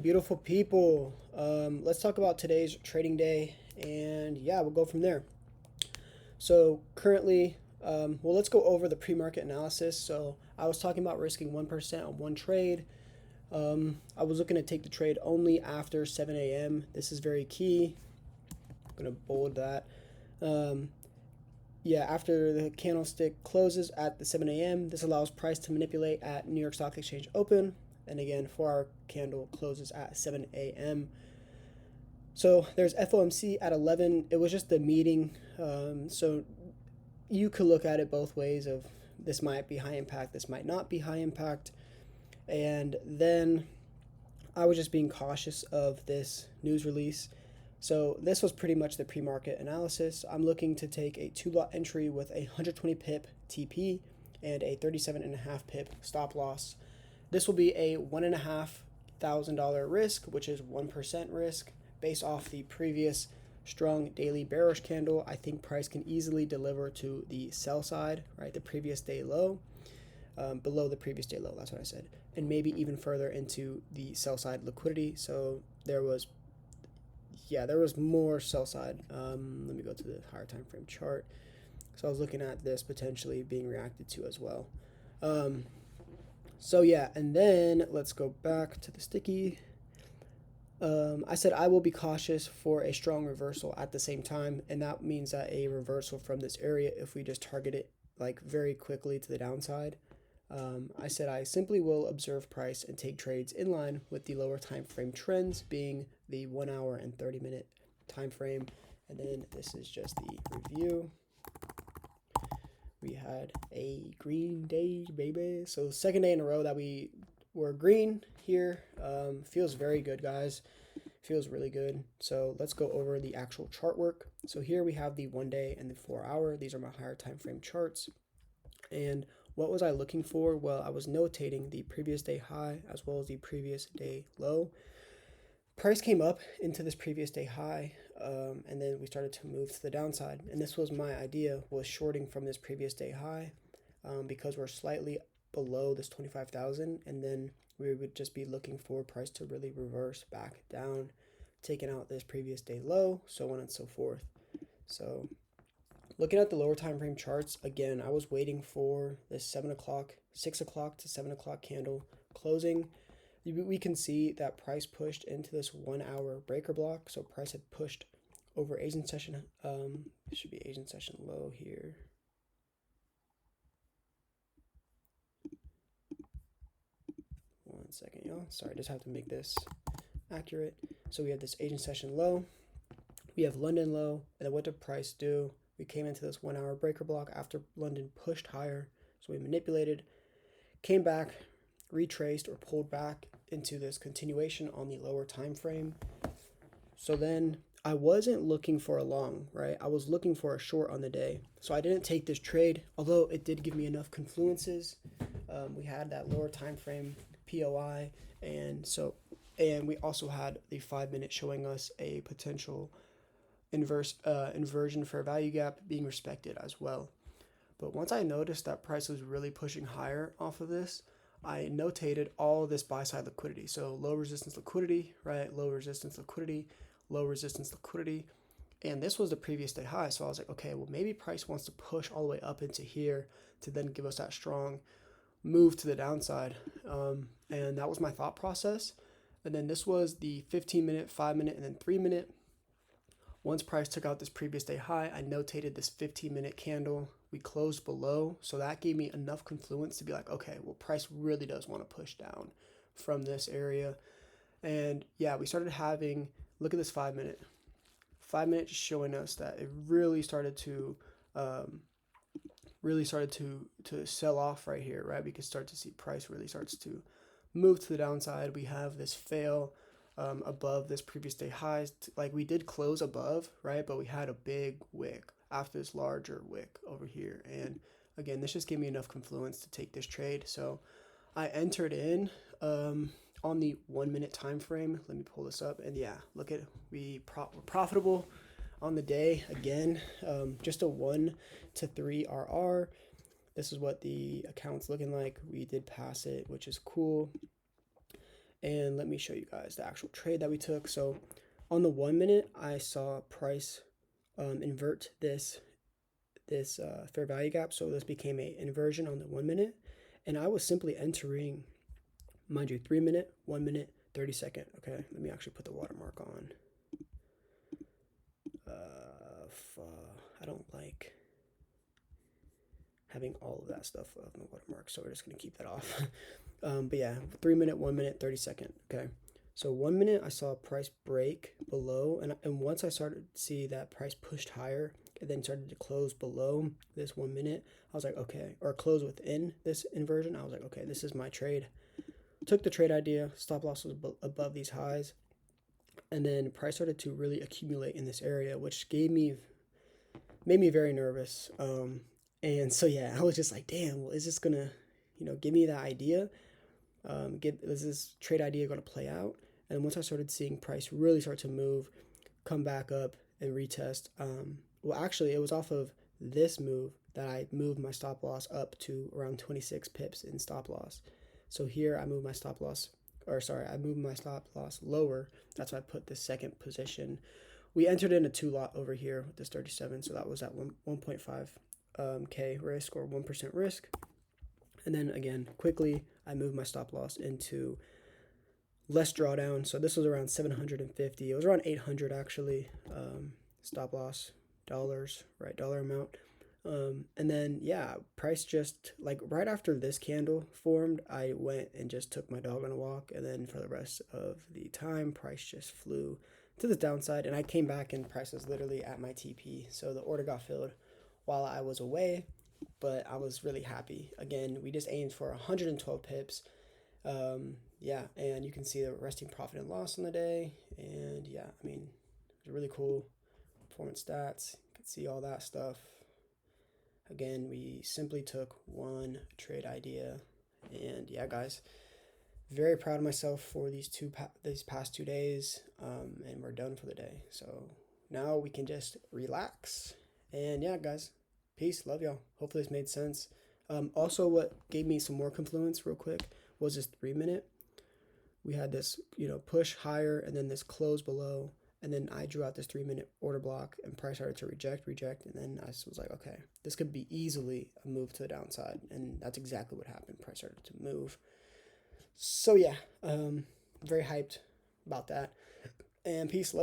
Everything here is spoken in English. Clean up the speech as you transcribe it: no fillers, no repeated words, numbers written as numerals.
Beautiful people. Let's talk about today's trading day, and yeah, we'll go from there. So currently, well, let's go over the pre-market analysis. So I was talking about risking 1% on one trade. I was looking to take the trade only after 7 a.m. This is very key. I'm gonna bold that. Um, yeah, after the candlestick closes at the 7 a.m., this allows price to manipulate at New York Stock Exchange open. And again, 4 hour candle closes at 7 a.m. So there's FOMC at 11. It was just the meeting. So you could look at it both ways of this might be high impact, this might not be high impact. And then I was just being cautious of this news release. So this was pretty much the pre-market analysis. I'm looking to take a two lot entry with a 120 pip TP and a 37.5 pip stop loss. This will be a $1,500 risk, which is 1% risk based off the previous strong daily bearish candle. I think price can easily deliver to the sell side, right? The previous day low, below the previous day low. That's what I said, and maybe even further into the sell side liquidity. So there was, yeah, there was more sell side. Let me go to the higher time frame chart. So I was looking at this potentially being reacted to as well. Um, so yeah, and then let's go back to the sticky. I said I will be cautious for a strong reversal at the same time, and that means that a reversal from this area, if we just target it like very quickly to the downside, I said I simply will observe price and take trades in line with the lower time frame trends, being the 1 hour and 30-minute time frame. And then this is just the review. We had a green day, baby. So second day in a row that we were green here. Feels very good, guys. Feels really good. So let's go over the actual chart work. So here we have the 1 day and the 4 hour. These are my higher time frame charts. And what was I looking for? Well, I was notating the previous day high as well as the previous day low. Price came up into this previous day high, and then we started to move to the downside. And this was my idea, was shorting from this previous day high, because we're slightly below this 25,000, and then we would just be looking for price to really reverse back down, taking out this previous day low, so on and so forth. So looking at the lower time frame charts, again, I was waiting for this 7 o'clock, 6 o'clock to 7 o'clock candle closing. We can see that price pushed into this 1 hour breaker block. So price had pushed over Asian session. It should be Asian session low here. One second, y'all. Sorry, just have to make this accurate. So we have this Asian session low. We have London low. And then what did price do? We came into this 1 hour breaker block after London pushed higher. So we manipulated, came back, retraced or pulled back into this continuation on the lower time frame. So then I wasn't looking for a long, right? I was looking for a short on the day. So I didn't take this trade, although it did give me enough confluences. We had that lower time frame POI, and we also had the 5 minute showing us a potential inversion fair value gap being respected as well. But once I noticed that price was really pushing higher off of this, I notated all this buy side liquidity. So low resistance liquidity, right? Low resistance liquidity, low resistance liquidity. And this was the previous day high. So I was like, okay, well, maybe price wants to push all the way up into here to then give us that strong move to the downside. And that was my thought process. And then this was the 15 minute, 5 minute, and then 3 minute. Once price took out this previous day high, I notated this 15 minute candle. We closed below, so that gave me enough confluence to be like, okay, well, price really does want to push down from this area. And yeah, we started having, look at this 5 minute. 5 minutes showing us that it really started to sell off right here, right? We could start to see price really starts to move to the downside. We have this fail above this previous day highs. Like we did close above, right? But we had a big wick after this larger wick over here. And again, this just gave me enough confluence to take this trade. So I entered in on the 1 minute time frame. Let me pull this up. And yeah, look at we're profitable on the day again. Just a 1 to 3 RR. This is what the account's looking like. We did pass it, which is cool. And let me show you guys the actual trade that we took. So on the 1 minute, I saw price invert this fair value gap. So this became a inversion on the 1 minute, and I was simply entering, mind you, 3 minute, 1 minute, 30 second. Okay, let me actually put the watermark on. I don't like having all of that stuff on the watermark, so we're just gonna keep that off. But yeah, 3 minute, 1 minute, 30 second. Okay, so 1 minute I saw price break below, and once I started to see that price pushed higher and then started to close below this 1 minute, I was like, okay, or close within this inversion. I was like, okay, this is my trade. Took the trade idea, stop loss was above these highs, and then price started to really accumulate in this area, which made me very nervous. And so yeah, I was just like, damn, well, is this gonna, give me that idea? Is this trade idea gonna play out? And once I started seeing price really start to move, come back up and retest, well, actually, it was off of this move that I moved my stop loss up to around 26 pips in stop loss. So here I moved my stop loss, or sorry, I moved my stop loss lower. That's why I put the second position. We entered in a 2 lot over here with this 37, so that was at 1.5 K risk, or 1% risk. And then again, quickly, I moved my stop loss into less drawdown. So this was around 750. It was around 800 actually. Stop loss dollars, right? Dollar amount. And then yeah, price just like right after this candle formed, I went and just took my dog on a walk, and then for the rest of the time, price just flew to the downside, and I came back and price was literally at my TP. So the order got filled while I was away, but I was really happy. Again, we just aimed for 112 pips. Yeah, and you can see the resting profit and loss on the day, and yeah, I mean, it's really cool. Performance stats, you can see all that stuff. Again, we simply took one trade idea, and yeah, guys, very proud of myself for these past 2 days, and we're done for the day. So now we can just relax, and yeah, guys, peace, love y'all. Hopefully this made sense. Also, what gave me some more confluence, real quick, was this 3 minute. We had this, push higher, and then this close below. And then I drew out this 3 minute order block, and price started to reject. And then I was like, okay, this could be easily a move to the downside. And that's exactly what happened. Price started to move. So yeah, very hyped about that. And peace, love.